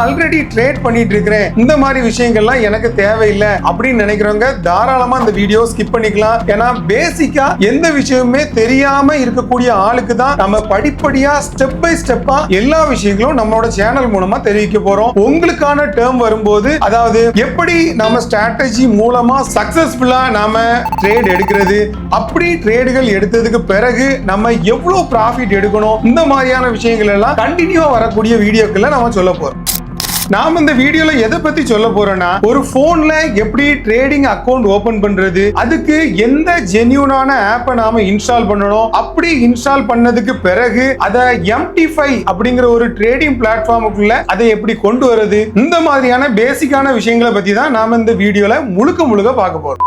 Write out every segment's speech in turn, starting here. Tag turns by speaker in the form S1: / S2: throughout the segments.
S1: Already trade பண்ணிட்டு இருக்கிறேன், இந்த மாதிரி விஷயங்கள்லாம் எனக்கு தேவையில்லை அப்படின்னு நினைக்கிறவங்க தாராளமா இந்த வீடியோ ஸ்கிப் பண்ணிக்கலாம். ஏன்னா பேசிக்கா எந்த விஷயமுமே தெரியாம இருக்கக்கூடிய ஆளுக்கு தான் நம்ம படிப்படியா ஸ்டெப் பை ஸ்டெப்பா எல்லா விஷயங்களும் நம்மளோட சேனல் மூலமா தெரிவிக்க போறோம். உங்களுக்கான டேர்ம் வரும்போது, அதாவது எப்படி நம்ம ஸ்ட்ராட்டஜி மூலமா சக்சஸ்ஃபுல்லா நாம ட்ரேட் எடுக்கிறது, அப்படி ட்ரேடுகள் எடுத்ததுக்கு பிறகு நம்ம எவ்வளவு ப்ராஃபிட் எடுக்கணும், இந்த மாதிரியான விஷயங்கள் எல்லாம் கண்டினியூவா வரக்கூடிய வீடியோக்களை நாம சொல்ல போறோம். நாம இந்த வீடியோல எதை பத்தி சொல்ல போறோம்னா, ஒரு போன்ல எப்படி ட்ரேடிங் அக்கவுண்ட் ஓபன் பண்றது, அதுக்கு எந்த ஜென்யூனான ஆப்பை நாம இன்ஸ்டால் பண்ணணும், அப்படி இன்ஸ்டால் பண்ணதுக்கு பிறகு அதை MT5 அப்படிங்கிற ஒரு ட்ரேடிங் பிளாட்ஃபார்முக்குள்ள அதை எப்படி கொண்டு வருது, இந்த மாதிரியான பேசிக்கான விஷயங்களை பத்தி தான் நாம இந்த வீடியோல முழுக்க பார்க்க போறோம்.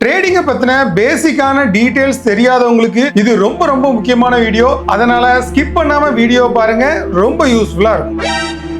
S1: ட்ரேடிங்க பத்தின பேசிக்கான டீடைல்ஸ் தெரியாதவங்களுக்கு இது ரொம்ப முக்கியமான வீடியோ. அதனால ஸ்கிப் பண்ணாம வீடியோ பாருங்க, ரொம்ப யூஸ்ஃபுல்லா இருக்கும்.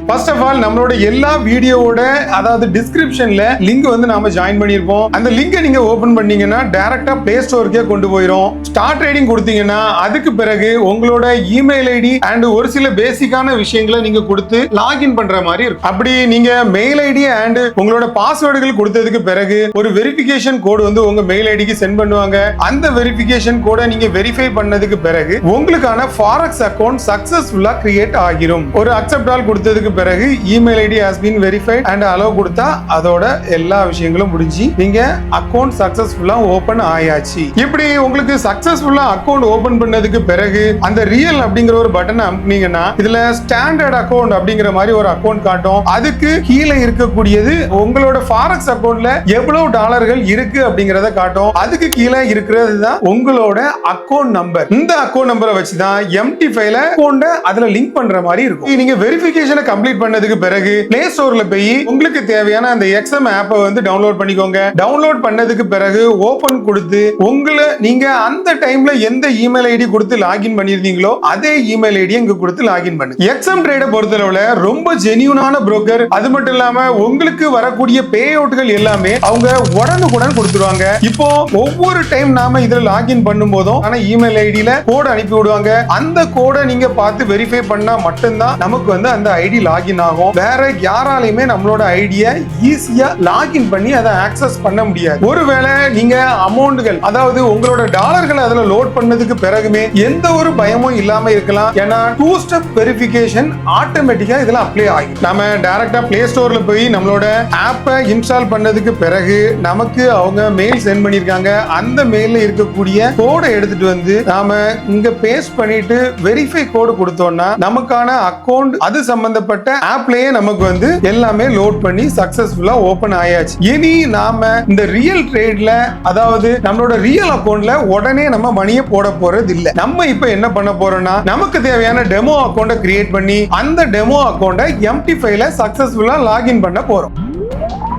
S1: ஃபர்ஸ்ட் ஆஃப் ஆல், நம்மளோட எல்லா வீடியோவோட அதாவது டிஸ்கிரிப்ஷன்ல லிங்க் வந்து நாம ஜாயின் பண்ணிருப்போம். அந்த லிங்கை நீங்க ஓபன் பண்ணீங்கன்னா டைரக்டா பிளே ஸ்டோருக்கே கொண்டு போயிடும். ஸ்டார்ட் ட்ரேடிங் கொடுத்தீங்கன்னா அதுக்கு பிறகு உங்களோட இமெயில் ஐடி அண்ட் ஒரு சில பேசிக்கான விஷயங்களை நீங்க கொடுத்து லாகின் பண்ற மாதிரி இருக்கும். அப்படி நீங்க மெயில் ஐடி அண்ட் உங்களோட பாஸ்வேர்டுகள் கொடுத்ததுக்கு பிறகு ஒரு வெரிஃபிகேஷன் கோடு வந்து உங்க மெயில் ஐடிக்கு சென்ட் பண்ணுவாங்க. அந்த வெரிஃபிகேஷன் கோடை நீங்க வெரிஃபை பண்ணதுக்கு பிறகு உங்களுக்கான ஃபாரெக்ஸ் அக்கவுண்ட் சக்சஸ்ஃபுல்லா கிரியேட் ஆகிரும். ஒரு அக்செப்ட் ஆல் கொடுத்ததுக்கு பிறகு email ID has been verified and allow கொடுத்தா அதோட எல்லா விஷயங்களும் முடிஞ்சு நீங்க அக்கவுண்ட் சக்சஸ்ஃபுல்லா ஓபன் ஆயாச்சு. இப்படி உங்களுக்கு சக்சஸ்ஃபுல்லா அக்கவுண்ட் ஓபன் பண்ணதுக்கு பிறகு அந்த ரியல் அப்படிங்கிற ஒரு பட்டன் அமுக்குனீங்கன்னா இதுல ஸ்டாண்டர்ட் அக்கவுண்ட் அப்படிங்கிற மாதிரி ஒரு அக்கவுண்ட் காட்டும். அதுக்கு கீழே இருக்கக்கூடியது உங்களோட ஃபாரெக்ஸ் அக்கவுண்ட்ல எவ்வளவு டாலர்கள் இருக்கு அப்படிங்கறத காட்டும். அதுக்கு கீழே இருக்கிறது தான் உங்களோட அக்கவுண்ட் நம்பர். இந்த அக்கவுண்ட் நம்பரை வச்சுதான் MT5ல அக்கவுண்ட அதுல லிங்க் பண்ற மாதிரி இருக்கும். நீங்க வெரிஃபிகேஷனை கம்ப்ளீட் பண்ணதுக்கு பிறகு பிளே ஸ்டோர்ல போய் உங்களுக்கு தேவையான அந்த XM ஆப்பை வந்து டவுன்லோட் பண்ணிக்கோங்க. டவுன்லோட் பண்ணதுக்கு பிறகு ஓபன் கொடுத்து உங்களை நீங்க அந்த டைம்ல எந்த இமெயில் ஐடி கொடுத்து லாகின் பண்ணிருந்தீங்களோ அதே இமெயில் ஐடி இங்க கொடுத்து லாகின் பண்ணுங்க. XM ட்ரேட பொறுத்தளவுல ரொம்ப ஜெனியூனான புரோக்கர். அது மட்டும் இல்லாம உங்களுக்கு வரக்கூடிய பே அவுட்கள் எல்லாமே அவங்க உடனுக்குடன் கொடுத்துருவாங்க. இப்போ ஒவ்வொரு டைம் நாம இதுல லாகின் பண்ணும் போதும் ஆனா இமெயில் ஐடியில கோட் அனுப்பி விடுவாங்க. அந்த கோடை நீங்க பார்த்து வெரிஃபை பண்ணா மட்டும்தான் நமக்கு வந்து அந்த ஐடி லாகின் ஆகும். வேற யாராலையுமே நம்மளோட ஐடியை ஈஸியா லாகின் பண்ணி அதை ஆக்சஸ் பண்ண முடியாது. ஒருவேளை நீங்க அமௌண்ட்கள் அதாவது உங்களோட டாலர்களை அதுல லோட் பண்ணதுக்கு பிறகுமே எந்த ஒரு பயமும் இல்லாம இருக்கலாம். ஏன்னா 2 ஸ்டெப் வெரிஃபிகேஷன் ஆட்டோமேட்டிக்கா இதுல அப்ளை ஆகும். நம்ம டைரக்டா பிளே ஸ்டோர்ல போய் நம்மளோட ஆப்பை இன்ஸ்டால் பண்ணதுக்கு பிறகு நமக்கு அவங்க மெயில் சென்ட் பண்ணிருக்காங்க. அந்த மெயில்ல இருக்கக்கூடிய கோடை எடுத்துட்டு வந்து நாம இங்க பேஸ்ட் பண்ணிட்டு வெரிஃபை கோடு கொடுத்தோம்னா நமக்கான அக்கவுண்ட் அது சம்பந்தப்பட்ட ஆப்லயே நமக்கு வந்து எல்லாமே லோட் பண்ணி சக்சஸ்ஃபுல்லா ஓபன் ஆயாச்சு. இனி நாம இந்த ரியல் ட்ரேட்ல அதாவது நம்மளோட ரியல் அக்கவுண்ட்ல உடனே நம்ம மணியை போட போறது இல்ல. நம்ம இப்ப என்ன பண்ண போறோம்னா நமக்கு தேவையான டெமோ அக்கவுண்ட கிரியேட் பண்ணி அந்த டெமோ அக்கவுண்ட MT5ல சக்சஸ்ஃபுல்லா லாகின் பண்ண போறோம்.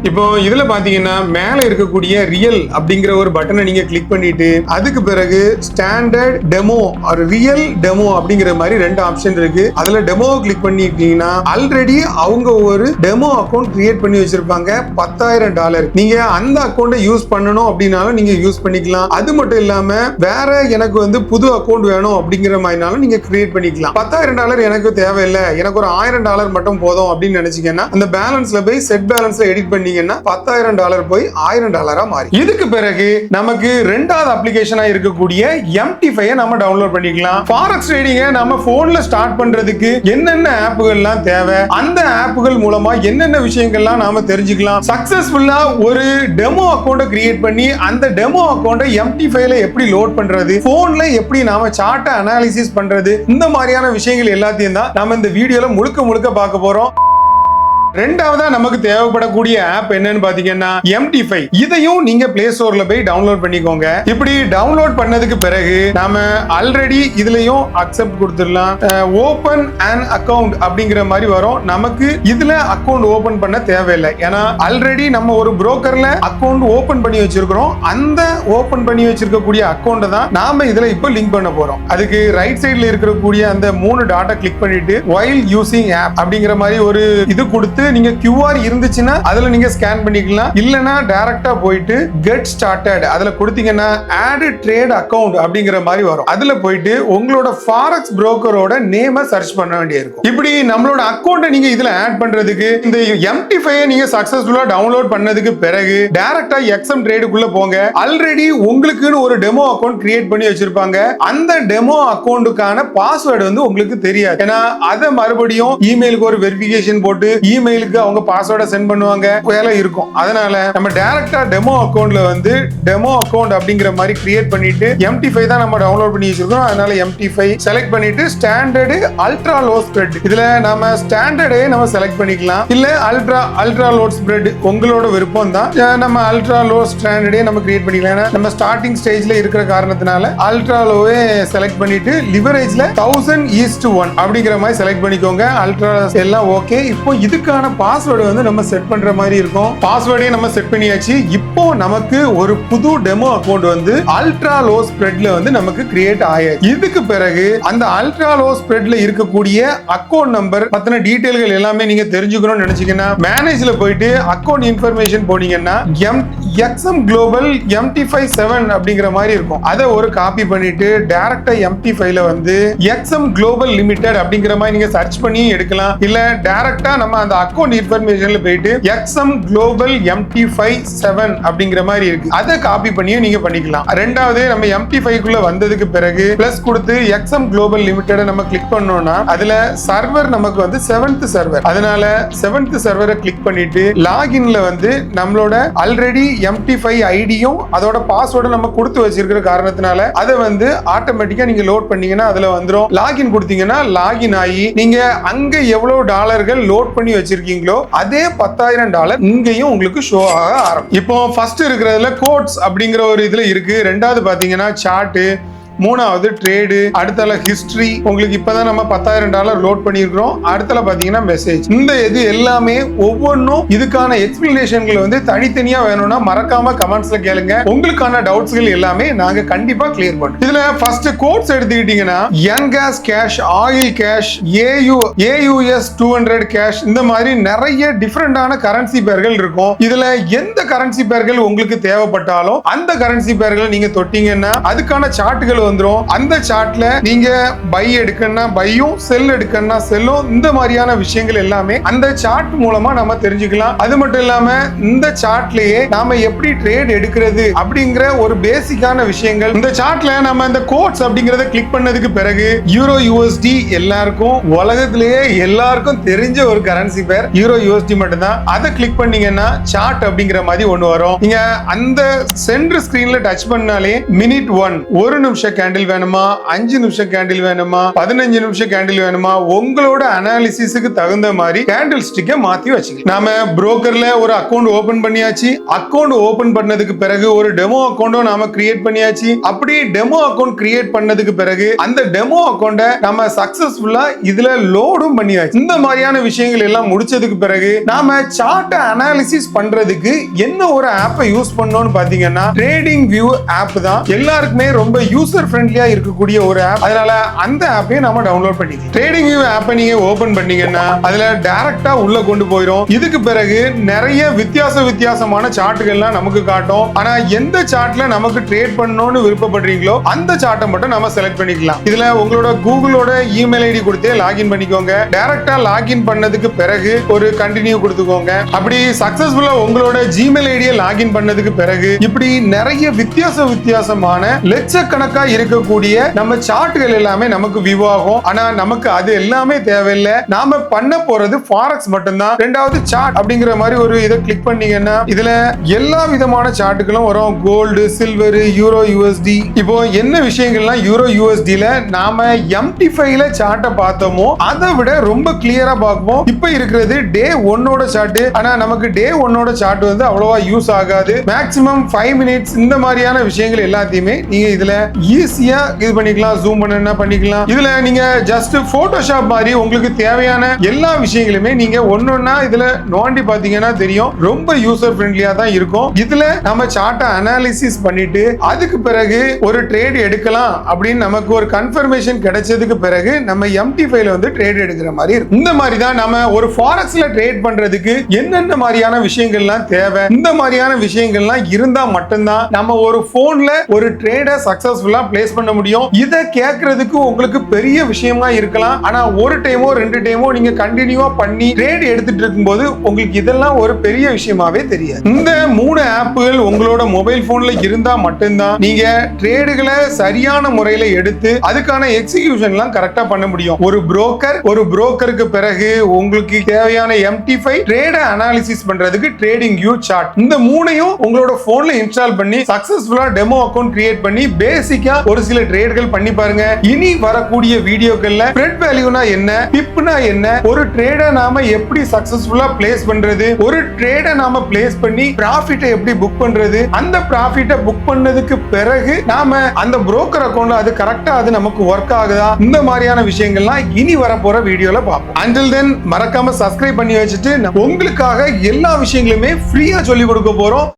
S1: இப்போ இதுல பாத்தீங்கன்னா மேல இருக்கக்கூடிய ரியல் அப்படிங்கிற ஒரு பட்டனை நீங்க கிளிக் பண்ணிட்டு அதுக்கு பிறகு ஸ்டாண்டர்ட் டெமோ ஒரு ரியல் டெமோ அப்படிங்கிற மாதிரி 2 ஆப்ஷன் இருக்கு. அதுல டெமோ கிளிக் பண்ணிட்டீங்கன்னா ஆல்ரெடி அவங்க ஒரு டெமோ அக்கவுண்ட் கிரியேட் பண்ணி வச்சிருப்பாங்க $10,000. நீங்க அந்த அக்கவுண்ட யூஸ் பண்ணணும் அப்படின்னாலும் நீங்க யூஸ் பண்ணிக்கலாம். அது மட்டும் இல்லாம வேற எனக்கு வந்து புது அக்கவுண்ட் வேணும் அப்படிங்கிற மாதிரினாலும் நீங்க கிரியேட் பண்ணிக்கலாம். $10,000 எனக்கு தேவையில்லை, எனக்கு ஒரு $1,000 மட்டும் போதும் அப்படின்னு நினைச்சீங்கன்னா அந்த பேலன்ஸ்ல போய் செட் பேலன்ஸ்ல எடிட் பண்ணி $10,000 போய் $1,000 மாறி. இதுக்கு பிறகு நமக்கு ரெண்டாவது அப்ளிகேஷனா இருக்கக்கூடிய MT5 நம்ம டவுன்லோட் பண்ணிக்கலாம். ஃபாரெக்ஸ் ட்ரேடிங்க நம்ம போன்ல ஸ்டார்ட் பண்றதுக்கு என்னென்ன ஆப்புகள்லாம் தேவை, அந்த ஆப்புகள் மூலமா என்னென்ன விஷயங்கள்லாம் நாம தெரிஞ்சுக்கலாம், சக்சஸ்ஃபுல்லா ஒரு டெமோ அக்கவுண்ட கிரியேட் பண்ணி அந்த டெமோ அக்கவுண்ட MT5ல எப்படி லோட் பண்றது, போன்ல எப்படி நாம சார்ட்டை அனாலிசிஸ் பண்றது, இந்த மாதிரியான விஷயங்கள் எல்லாத்தையும் தான் நாம இந்த வீடியோல முழுக்க பார்க்க போறோம். ரெண்டாவதா நமக்கு தேவைப்படக்கூடிய ஆப் என்னன்னு பாத்தீங்கன்னா MT5. இதையும் நீங்க பிளே ஸ்டோர்ல போய் டவுன்லோட் பண்ணிக்கோங்க. இப்படி டவுன்லோட் பண்ணதுக்கு பிறகு நாம ஆல்ரெடி இதுலயும் அக்செப்ட் கொடுத்துடலாம். ஓபன் அன் அக்கவுண்ட் அப்படிங்கிற மாதிரி வரும். நமக்கு இதுல அக்கவுண்ட் ஓபன் பண்ண தேவையில்லை. ஏன்னா ஆல்ரெடி நம்ம ஒரு புரோக்கர்ல அக்கவுண்ட் ஓபன் பண்ணி வச்சிருக்கிறோம். அந்த ஓபன் பண்ணி வச்சிருக்கக்கூடிய அக்கவுண்ட் தான் நாம இதுல இப்ப லிங்க் பண்ண போறோம். அதுக்கு ரைட் சைடுல இருக்கக்கூடிய அந்த 3 டாட்டை கிளிக் பண்ணிட்டு while using app அப்படிங்கிற மாதிரி ஒரு இது கொடுத்து நீங்க QR இருந்துச்சுன்னா அதுல நீங்க ஸ்கேன் பண்ணிக்கலாம். இல்லனா டைரக்டா போயிட்டு கெட் ஸ்டார்டட் அதுல கொடுத்தீங்கன்னா ஆட் ட்ரேட் அக்கவுண்ட் அப்படிங்கிற மாதிரி வரும். அதுல போயிட்டு உங்களோட ஃபாரெக்ஸ் புரோக்கரோட நேமை சர்ச் பண்ண வேண்டியிருக்கும். இப்படி நம்மளோட அக்கவுண்ட்டை நீங்க இதுல ஆட் பண்றதுக்கு இந்த MT5 நீங்க சக்சஸ்ஃபுல்லா டவுன்லோட் பண்ணதுக்கு பிறகு டைரக்டா XM ட்ரேடுக்குள்ள போங்க. ஆல்ரெடி உங்களுக்குன்னு ஒரு டெமோ அக்கவுண்ட் கிரியேட் பண்ணி வச்சிருப்பாங்க. அந்த டெமோ அக்கவுண்ட்டுக்கான பாஸ்வேர்டு வந்து உங்களுக்கு தெரியாது. ஏன்னா அதை மறுபடியும் இமெயிலுக்கு ஒரு வெரிஃபிகேஷன் போட்டு இமெயிலுக்கு அவங்க பாஸ்வேர்டை சென்ட் பண்ணுவாங்க, வேலை இருக்கும். அதனால நம்ம டைரக்டா டெமோ அக்கவுண்ட்ல வந்து டெமோ அக்கவுண்ட் அப்படிங்கிற மாதிரி கிரியேட் பண்ணிட்டு MT5 தான் நம்ம டவுன்லோட் பண்ணி வச்சிருக்கோம். அதனால MT5 செலக்ட் பண்ணிட்டு ஸ்டாண்டர்டு அல்ட்ரா லோ ஸ்ப்ரெட் இதுல நம்ம ஸ்டாண்டர்டே நம்ம செலக்ட் பண்ணிக்கலாம். இல்ல அல்ட்ரா லோ ஸ்ப்ரெட் உங்களோட விருப்பம் தான். நம்ம அல்ட்ரா லோ ஸ்டாண்டர்டே நம்ம கிரியேட் பண்ணிக்கலாம். நம்ம ஸ்டார்டிங் ஸ்டேஜ்ல இருக்கிற காரணத்தினால அல்ட்ரா லோவே செலக்ட் பண்ணிட்டு லிவரேஜ்ல 1000:1 அப்படிங்கிற மாதிரி செலக்ட் பண்ணிக்கோங்க. அல்ட்ரா எல்லாம் ஓகே. இப்போ இதுக்கான பாஸ்வேர்டு வந்து நம்ம செட் பண்ற மாதிரி இருக்கும். பாஸ்வேர்டே நம்ம செட் பண்ணியாச்சு. இப்போ நமக்கு ஒரு புது டெமோ அக்கவுண்ட் வந்து அல்ட்ரா லோ ஸ்ப்ரெட்ல வந்து நமக்கு கிரியேட் ஆயாச்சு. இதுக்கு பிறகு அந்த அல்ட்ரா லோ ஸ்ப்ரெட்ல இருக்கக்கூடிய அக்கவுண்ட் நம்பர் பத்தின டீடைல்கள் எல்லாமே நீங்க தெரிஞ்சுக்கணும்னு நினைச்சீங்கன்னா மேனேஜ்ல போயிட்டு அக்கவுண்ட் இன்ஃபர்மேஷன் போனீங்கன்னா XM குளோபல் MT57 அப்படிங்கிற மாதிரி இருக்கும். அதை ஒரு காப்பி பண்ணிட்டு டைரக்டா MT5ல வந்து XM குளோபல் லிமிடெட் அப்படிங்கிற மாதிரி நீங்க சர்ச் பண்ணி எடுக்கலாம். இல்ல டைரக்டா நம்ம அந்த அக்கவுண்ட் இன்ஃபர்மேஷன்ல போயிட்டு XM குளோபல் MT57 அப்படிங்கிற மாதிரி இருக்கு, அதை காப்பி பண்ணியும் நீங்க பண்ணிக்கலாம். ரெண்டாவது நம்ம MT5 குள்ள வந்ததுக்கு பிறகு பிளஸ் கொடுத்து XM குளோபல் லிமிடெட் நம்ம கிளிக் பண்ணோம்னா அதுல சர்வர் நமக்கு வந்து 7th சர்வர். அதனால 7th சர்வரை கிளிக் பண்ணிட்டு லாகின்ல வந்து நம்மளோட ஆல்ரெடி MT5 ஐடியும் அதோட பாஸ்வேர்டு நம்ம கொடுத்து வச்சிருக்கிற காரணத்தினால அதை வந்து ஆட்டோமேட்டிக்கா நீங்க லோட் பண்ணீங்கன்னா அதுல வந்துரும். லாகின் கொடுத்தீங்கன்னா லாகின் ஆகி நீங்க அங்க எவ்வளவு டாலர்கள் லோட் பண்ணி வச்சிருக்கீங்களோ அதே $10,000 இங்கேயும் உங்களுக்கு ஷோ ஆக ஆரம்பிக்கும். இப்போ ஃபர்ஸ்ட் இருக்கிறதுல கோட்ஸ் அப்படிங்கிற ஒரு இதுல இருக்கு. ரெண்டாவது பாத்தீங்கன்னா சார்ட், மூணாவது ட்ரேடு, அடுத்தல ஹிஸ்டரி. உங்களுக்கு இப்பதான் நம்ம $10,000 லோட் பண்ணிருக்கிறோம். அடுத்தல பாத்தீங்கன்னா மெசேஜ். இந்த இது எல்லாமே ஒவ்வொன்றும் இதுக்கான எக்ஸ்பிளனேஷன்கள் வந்து தனித்தனியா வேணும்னா மறக்காம கமெண்ட்ஸ்ல கேளுங்க. உங்களுக்கான டவுட்ஸ்கள் எல்லாமே நாங்க கண்டிப்பா கிளியர் பண்ணுவோம். இதுல ஃபர்ஸ்ட் கோட்ஸ் எடுத்துக்கிட்டீங்கன்னா யங் gas cash, oil cash, AUS 200 cash, இந்த மாதிரி நிறைய டிஃபரெண்டான கரன்சி பேர்கள் இருக்கும். இதுல எந்த கரன்சி பேர்கள் உங்களுக்கு தேவைப்பட்டாலும் அந்த கரன்சி பேர்களை நீங்க தொட்டீங்கன்னா அதுக்கான சார்ட்டுகள் வந்துரும். அந்த சார்ட்ல நீங்க பை எடுக்கணும்னா பையும், செல் எடுக்கணும்னா செல்லும், இந்த மாதிரியான விஷயங்கள் எல்லாமே அந்த சார்ட் மூலமா நம்ம தெரிஞ்சுக்கலாம். அது மட்டும் இல்லாம இந்த சார்ட்லயே நாம எப்படி ட்ரேட் எடுக்கிறது அப்படிங்கிற ஒரு பேசிக்கான விஷயங்கள் இந்த சார்ட்ல நம்ம இந்த கோட்ஸ் அப்படிங்கறத கிளிக் பண்ணதுக்கு பிறகு யூரோ USD எல்லாருக்கும் உலகத்திலேயே எல்லாருக்கும் தெரிஞ்ச ஒரு கரன்சி பேர் யூரோ USD மட்டும்தான். அதை கிளிக் பண்ணீங்கன்னா சார்ட் அப்படிங்கிற மாதிரி ஒண்ணு வரும். நீங்க அந்த சென்டர் ஸ்கிரீன்ல டச் பண்ணாலே மினிட் 1 ஒரு நிமிஷம் கேண்டில் வேணுமா, 5 நிமிஷம் கேண்டில் வேணுமா, 15 நிமிஷம் கேண்டில் வேணுமா, உங்களோட அனாலிசிஸ்க்கு தகுந்த மாதிரி கேண்டில் ஸ்டிக்கை மாத்தி வச்சுக்கலாம். நாம புரோக்கர்ல ஒரு அக்கவுண்ட் ஓபன் பண்ணியாச்சு. அக்கவுண்ட் ஓபன் பண்ணதுக்கு பிறகு ஒரு டெமோ அக்கவுண்டும் நாம கிரியேட் பண்ணியாச்சு. அப்படி டெமோ அக்கவுண்ட் கிரியேட் பண்ணதுக்கு பிறகு அந்த டெமோ அக்கவுண்ட நம்ம சக்சஸ்ஃபுல்லா இதுல லோடும் பண்ணியாச்சு. இந்த மாதிரியான விஷயங்கள் எல்லாம் முடிச்சதுக்கு பிறகு நாம சார்ட் அனாலிசிஸ் பண்றதுக்கு என்ன ஒரு ஆப்பை யூஸ் பண்ணோம்னு பாத்தீங்கன்னா ட்ரேடிங் வியூ ஆப் தான். எல்லாருக்குமே ரொம்ப யூசர் ஃப்ரெண்ட்லியா இருக்கக்கூடிய ஒரு ஆப். அதனால அந்த ஆப்பை நாம டவுன்லோட் பண்ணிக்கலாம். ட்ரேடிங் வியூ ஆப்பை நீங்க ஓபன் பண்ணீங்கன்னா அதுல டைரக்டா உள்ள கொண்டு போயிடும். இதுக்கு பிறகு நிறைய வித்தியாசமான சார்ட்டுகள்லாம் நமக்கு காட்டும். ஆனா எந்த சார்ட்ல நமக்கு ட்ரேட் பண்ணணும்னு விருப்பப்படுறீங்களோ அந்த சார்ட்டை மட்டும் நம்ம செலக்ட் பண்ணிக்கலாம். இதுல உங்களோட கூகுளோட இமெயில் ஐடி கொடுத்து லாகின் பண்ணிக்கோங்க. டைரக்டா லாகின் பண்ணதுக்கு பிறகு ஒரு கண்டினியூ கொடுத்துக்கோங்க. அப்படி சக்சஸ்ஃபுல்லா உங்களோட ஜிமெயில் ஐடியை லாகின் பண்ணதுக்கு பிறகு இப்படி நிறைய வித்தியாசமான லட்சக்கணக்கா இருக்கக்கூடிய நம்ம சார்ட்கள் எல்லாமே நமக்கு வியூ ஆகும். ஆனா நமக்கு அது எல்லாமே தேவையில்லை. நாம பண்ண போறது ஃபாரெக்ஸ் மட்டும்தான். ரெண்டாவது சார்ட் அப்படிங்கிற மாதிரி ஒரு இதை கிளிக் பண்ணீங்கன்னா இதுல எல்லா விதமான சார்ட்டுகளும் வரும். Gold, silver, euro USD. இப்போ என்ன விஷயங்கள்லாம் யூரோ USDல நாம MT5ல சார்ட்டை பார்த்தோமோ அதை விட ரொம்ப கிளியரா பார்ப்போம். இப்போ இருக்கிறது டே 1ஓட சார்ட். ஆனா நமக்கு டே 1ஓட சார்ட் வந்து அவ்வளவா யூஸ் ஆகாது. மேக்ஸிமம் 5 மினிட்ஸ் இந்த மாதிரியான விஷயங்கள் எல்லாத்தையுமே நீங்க இதுல ஈஸியா இது பண்ணிக்கலாம், ஜூம் பண்ணா பண்ணிக்கலாம். இதுல நீங்க ஜஸ்ட் போட்டோஷாப் மாதிரி உங்களுக்கு தேவையான எல்லா விஷயங்களுமே நீங்க ஒன்னொன்னா இதுல நோண்டி பாத்தீங்கன்னா தெரியும். ரொம்ப யூசர் ஃப்ரெண்ட்லியா தான் இருக்கும். இதுல நம்ம சார்ட்டை அனாலிசிஸ் பண்ணிட்டு அதுக்கு பிறகு ஒரு ட்ரேட் எடுக்கலாம் அப்படின்னு நமக்கு ஒரு கன்ஃபர்மேஷன் கிடைச்சதுக்கு பிறகு நம்ம MT5ல வந்து ட்ரேட் எடுக்கிற மாதிரி இருக்கும். இந்த மாதிரி தான் நம்ம ஒரு ஃபாரெக்ஸ்ல ட்ரேட் பண்றதுக்கு என்னென்ன மாதிரியான விஷயங்கள்லாம் தேவை, இந்த மாதிரியான விஷயங்கள்லாம் இருந்தா மட்டும்தான் நம்ம ஒரு போன்ல ஒரு ட்ரேட சக்சஸ்ஃபுல்லா பிளேஸ் பண்ண முடியும். இத கேட்கறதுக்கு உங்களுக்கு பெரிய விஷயமா இருக்கலாம். ஆனா ஒரு டைமோ 2 டைமோ நீங்க கண்டினியூவா பண்ணி ட்ரேட் எடுத்துட்டு இருக்கும்போது உங்களுக்கு இதெல்லாம் ஒரு பெரிய விஷயமாவே தெரியாது. இந்த 3 ஆப்புகள் உங்களோட மொபைல் போன்ல இருந்தா மட்டும்தான் நீங்க ட்ரேடுகளை சரியான முறையில எடுத்து அதுக்கான எக்ஸிகியூஷன்லாம் கரெக்டா பண்ண முடியும். ஒரு புரோக்கருக்கு பிறகு உங்களுக்கு தேவையான MT5 ட்ரேட அனாலிசிஸ் பண்றதுக்கு ட்ரேடிங் வியூ சார்ட், இந்த 3ஐயும் உங்களோட போன்ல இன்ஸ்டால் பண்ணி சக்சஸ்ஃபுல்லா டெமோ அக்கவுண்ட் கிரியேட் பண்ணி பேசிக்கா ஒரு சில ட்ரேட்கள் பண்ணி பாருங்க. இனி வரக்கூடிய வீடியோக்கள்ல ஸ்ப்ரெட் வேல்யூனா என்ன, டிப்னா என்ன, ஒரு ட்ரேட நாம எப்படி சக்சஸ்ஃபுல்லா பிளேஸ் பண்றது, ஒரு ட்ரேட நாம பிளேஸ் பண்ணி ப்ராஃபிட்டை எப்படி புக் பண்றது, அந்த ப்ராஃபிட்டை புக் பண்ணதுக்கு பிறகு நாம அந்த புரோக்கர் அக்கவுண்ட்ல அது கரெக்டா அது நமக்கு ஒர்க் ஆகுதா, இந்த மாதிரியான விஷயங்கள்லாம் இனி வரப்போற வீடியோல பார்ப்போம். until then மறக்காம சப்ஸ்கிரைப் பண்ணி வச்சுட்டு உங்களுக்காக எல்லா விஷயங்களுமே ஃப்ரீயா சொல்லி கொடுக்க போறோம்.